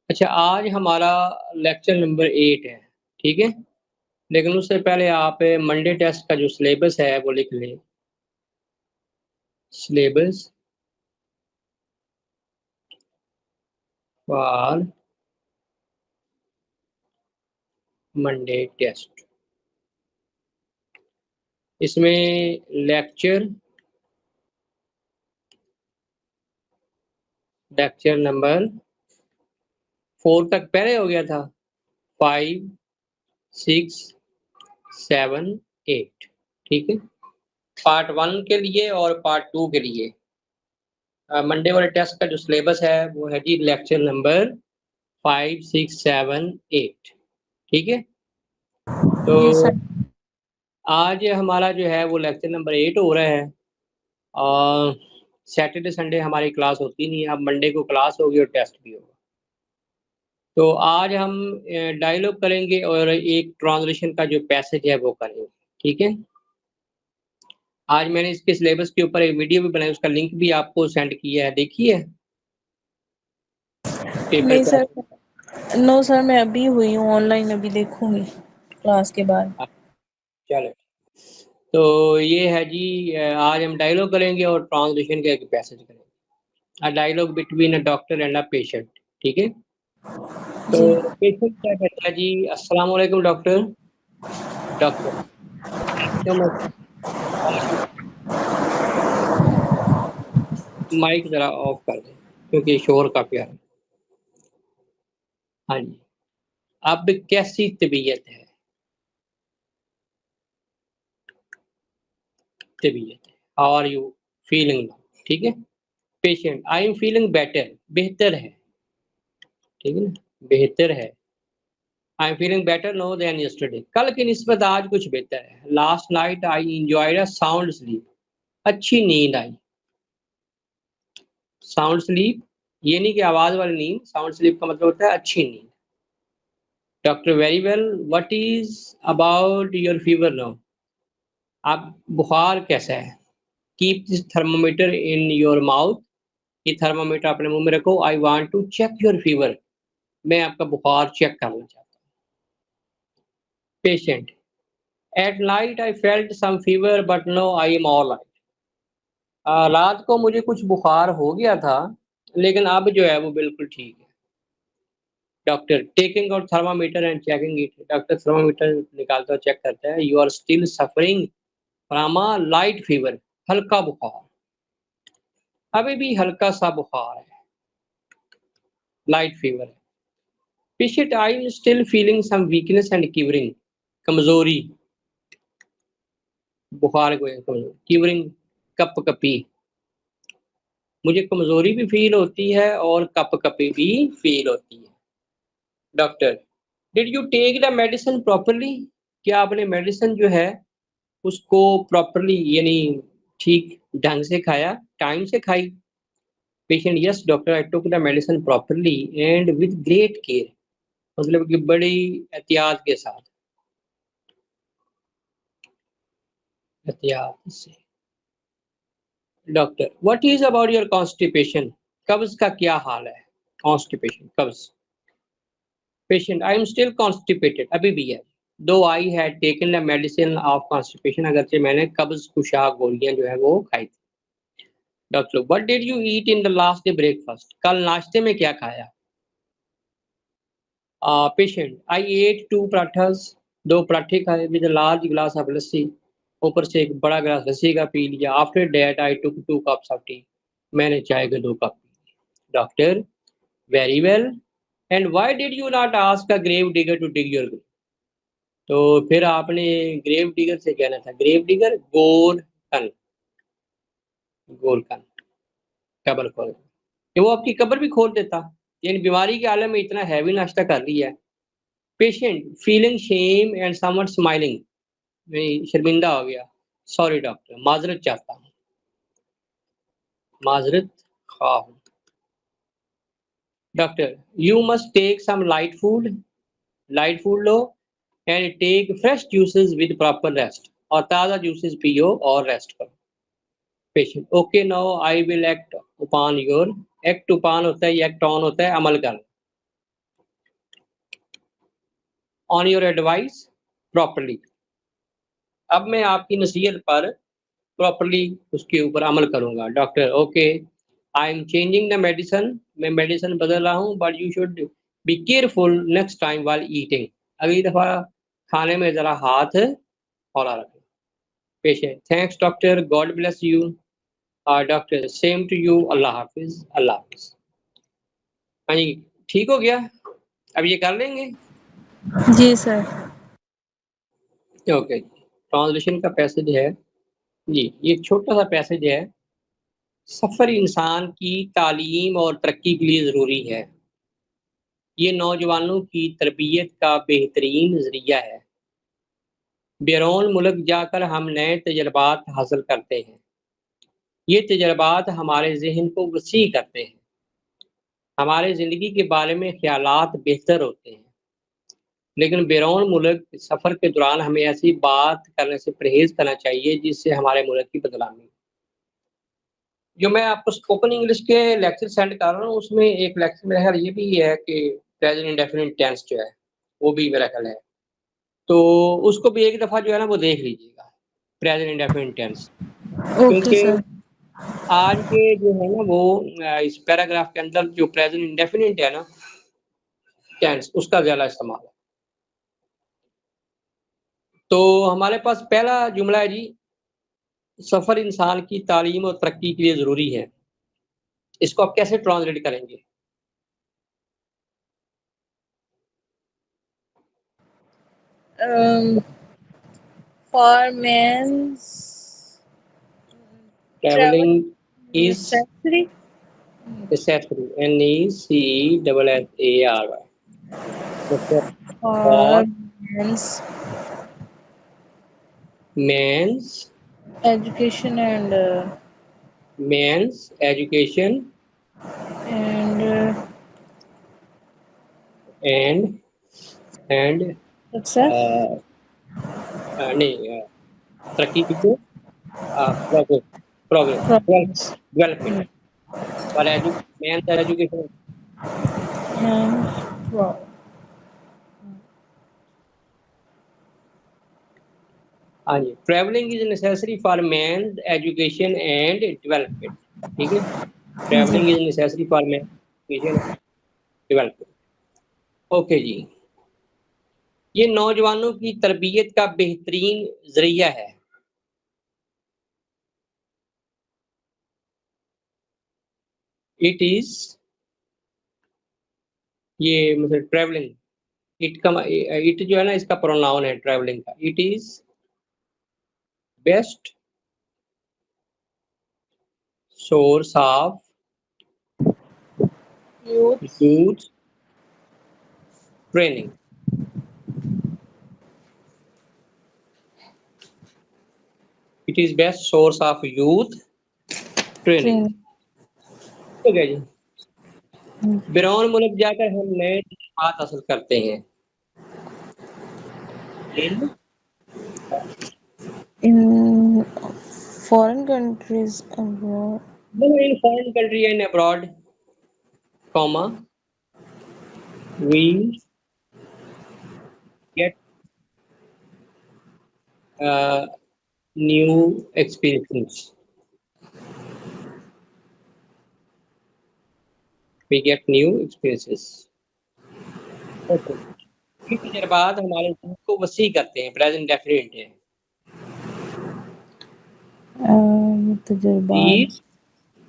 अच्छा, आज हमारा लेक्चर नंबर 8 है, ठीक है? लेकिन उससे पहले आप मंडे टेस्ट का जो सिलेबस है वो लिख लें। Syllabus for Monday test. इसमें लेक्चर नंबर 4 तक पहले हो गया था। 5, 6, 7, 8, ठीक है? पार्ट 1 के लिए और पार्ट 2 के लिए मंडे वाले टेस्ट का जो सिलेबस है वो है जी लेक्चर नंबर 5, 6, 7, 8, ठीक है? तो जी सर। आज हमारा जो है वो लेक्चर नंबर 8 हो रहा है। सैटरडे संडे हमारी क्लास होती नहीं है, अब मंडे को क्लास होगी और टेस्ट भी होगा। तो आज हम डायलॉग करेंगे और एक ट्रांसलेशन का जो पैसेज है वो करेंगे, ठीक है? आज मैंने इसके सिलेबस के ऊपर एक वीडियो भी बनाई, उसका लिंक भी आपको सेंड किया है, देखी है? पेपर नहीं सर, पैसेज। नो सर, मैं अभी हुई हूँ ऑनलाइन, अभी देखूंगी क्लास के बाद। चलो, तो ये है जी आज हम डायलॉग करेंगे और ट्रांसलेशन का एक पैसेज करेंगे। A dialogue between a doctor and a patient, ठीक है? तो जी पेशेंट क्या कहता है जी, अस्सलाम वालेकुम doctor. Doctor, thank you so much. Mic ज़रा ऑफ कर दें क्योंकि शोर काफ़ी आ रहा है। हाँ जी, अब कैसी तबीयत है? तबीयत है, how are you feeling now? ठीक है? Patient, I am feeling better, बेहतर है, ठीक है ना? बेहतर है। I am feeling better now then yesterday, कल की निस्बत आज कुछ बेहतर है। Last night I enjoyed a sound sleep, अच्छी नींद आई। साउंड स्लीप, ये नहीं कि आवाज़ वाली नींद, साउंड स्लीप का मतलब होता है अच्छी नींद। Doctor, very well, what is about your fever now? आप बुखार कैसा है? Keep this thermometer in your mouth, ये थर्मामीटर अपने मुँह में रखो। I want to check your fever, मैं आपका बुखार चेक करना चाहता हूँ। Patient, at night I felt some fever but no I am alright. रात को मुझे कुछ बुखार हो गया था, लेकिन अब जो है वो बिल्कुल ठीक है। Doctor, taking out thermometer and checking it, doctor thermometer निकालता है, चेक करता है। You are still suffering from a light fever, हल्का बुखार, अभी भी हल्का सा बुखार है, लाइट फीवर है। Patient, I am still feeling some weakness and curing, कमजोरी, बुखार को कमजोरी, क्यूरिंग, कप-कपी, मुझे कमजोरी भी फील होती है और कप-कपी भी फील होती है। Doctor, did you take the medicine properly, क्या आपने मेडिसिन जो है उसको प्रॉपर्ली यानी ठीक ढंग से खाया, टाइम से खाई? Patient, yes doctor, I took the medicine properly and with great care, मतलब कि बड़ी एहतियात के साथ, एहतियात से। Doctor, what is about your constipation, कब्ज का क्या हाल है? कॉन्स्टिपेशन, कब्ज। Patient, I am still constipated, अभी भी है। दो I had taken the medicine of constipation, अगरचे मैंने कब्ज कुशा गोलियां जो है वो खाई थी। Doctor, what did you eat in the last day breakfast, कल नाश्ते में क्या खाया? Patient, I ate two parathas, दो पराठे खाए with large glass of lassi, ऊपर से एक बड़ा गिलास लस्सी का पी लिया। After that I took 2 cups of tea, मैंने चाय के 2 कप पी। Doctor, very well, and why did you not ask a grave digger to dig your grave, तो फिर आपने ग्रेव डिगर से कहना था, ग्रेव डिगर गोरकन, गोरकन, कब्र खोद, कि वो आपकी कब्र भी खोद देता, यानी बीमारी के आलम में इतना हैवी नाश्ता कर लिया है। Patient, feeling shame and somewhat smiling, मैं शर्मिंदा हो गया। सॉरी डॉक्टर, माजरत चाहता हूँ, माजरत ख्वाह हूँ। Doctor, you must take some light food low and take fresh juices with proper rest, और ताज़ा जूसेस पियो और रेस्ट करो। Patient, okay now, I will act upon your, act upon होता है, एक्ट ऑन होता है, अमल करना। On your advice properly. अब मैं आपकी नसीहत पर प्रॉपर्ली उसके ऊपर अमल करूँगा। Doctor okay, I am changing the medicine, मैं मेडिसिन बदल रहा हूँ, but you should be careful next time while eating, अगली दफ़ा खाने में ज़रा हाथ हौला रखें। Patient thanks doctor, God bless you. Doctor same to you, Allah हाफ़िज़, अल्लाह हाफ़िज़। हाँ जी, ठीक हो गया? अब ये कर लेंगे? जी सर। ओके, ट्रांसलेशन का पैसेज है जी, ये एक छोटा-सा पैसेज है। सफ़र इंसान की तालीम और तरक्की के लिए ज़रूरी है। ये नौजवानों की तरबियत का बेहतरीन ज़रिया है। बैरून मुल्क जाकर हम नए तजुर्बात हासिल करते हैं। ये तजुर्बात हमारे ज़हन को वसी करते हैं। हमारे ज़िंदगी के बारे में ख़यालात बेहतर होते हैं। लेकिन बैरून मुल्क सफ़र के दौरान हमें ऐसी बात करने से परहेज़ करना चाहिए जिससे हमारे मुल्क की बदनामी हो। जो मैं आपको स्पोकन इंग्लिश के लेक्चर सेंड कर रहा हूँ, उसमें एक लेक्चर मेरा ख़्याल ये भी है कि प्रेज़ेंट इंडेफ़िनिट टेंस जो है, वो भी मेरा ख़्याल है। तो उसको भी एक दफ़ा जो है ना वो देख लीजिएगा, प्रेज़ेंट इंडेफ़िनिट टेंस। ओके क्योंकि सर। आज के जो है ना वो इस पैराग्राफ के अंदर जो प्रेज़ेंट इंडेफ़िनिट है ना टेंस, उसका ज़्यादा इस्तेमाल है। तो हमारे पास पहला जुमला है जी, सफ़र इंसान की तालीम और तरक्की के लिए ज़रूरी है। इसको आप कैसे ट्रांसलेट करेंगे? For men's travel travelling is necessary necessary, Necessary, necessary for for men's man's education man's education and and and success uh, नहीं तरक्की की progress progress progress development for man's education। And हाँ जी, travelling is necessary for man education and development. ठीक है, जी। Travelling is necessary for man education and development. Okay जी, ये नौजवानों की तरबियत का बेहतरीन ज़रिया है। इट इज़ ये मतलब ट्रैवलिंग, इट जो है ना इसका प्रोनाउन है ट्रैवलिंग का। It is best source of youth youth training. It is best source of youth training. Train. ठीक है जी, बैरून मुल्क जाकर हम नए तजुर्बात हासिल करते हैं। In in foreign countries abroad in foreign country and abroad, comma we get new experience. We get new experiences. Okay, ये तजुर्बात हमारे ज़हन को वसी करते हैं, प्रेज़ेंट डेफिनिट है। तजुर्बात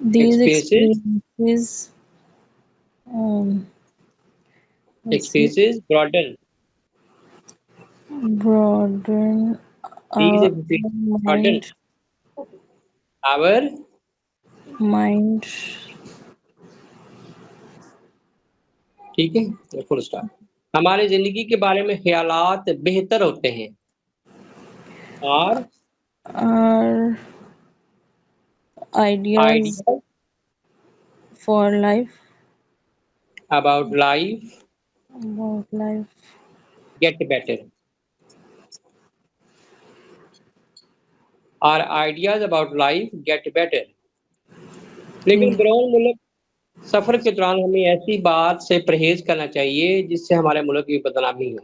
these these experiences experiences let's see experiences broaden, broaden these our experiences broaden mind our mind ठीक है, फुल स्टॉप। हमारी ज़िंदगी के बारे में ख़यालात बेहतर होते हैं और our ideas ideas for life about life about life get better. और ideas about life get better. लेकिन बैरून मुल्क सफ़र के दौरान हमें ऐसी बात से परहेज़ करना चाहिए जिससे हमारे मुल्क की बदनामी हो।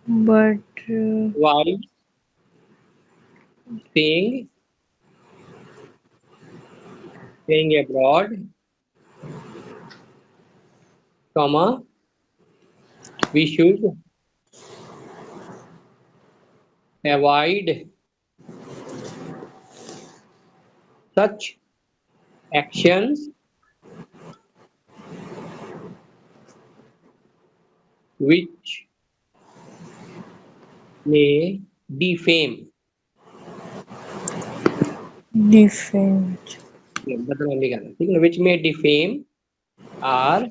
but while staying staying abroad, comma, we should avoid such actions which may defame. defend बदनामी करना, ठीक है, which may defame our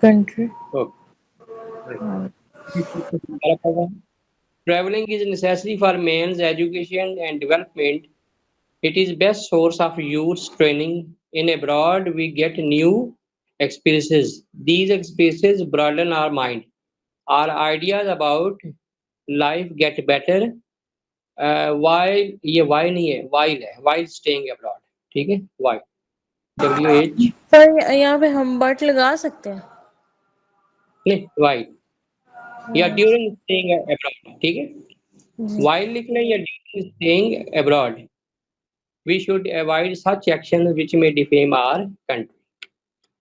country. traveling is necessary for man's education and development. It is best source of youth training. In abroad, we get new experiences. These experiences broaden our mind. Our ideas about life get better while ये why नहीं है while है while staying abroad. ठीक है why WH पर यहाँ पे हम बट लगा सकते हैं। नहीं why या during staying abroad. ठीक है जी while लिखना है या during staying abroad. We should avoid such actions which may defame our country.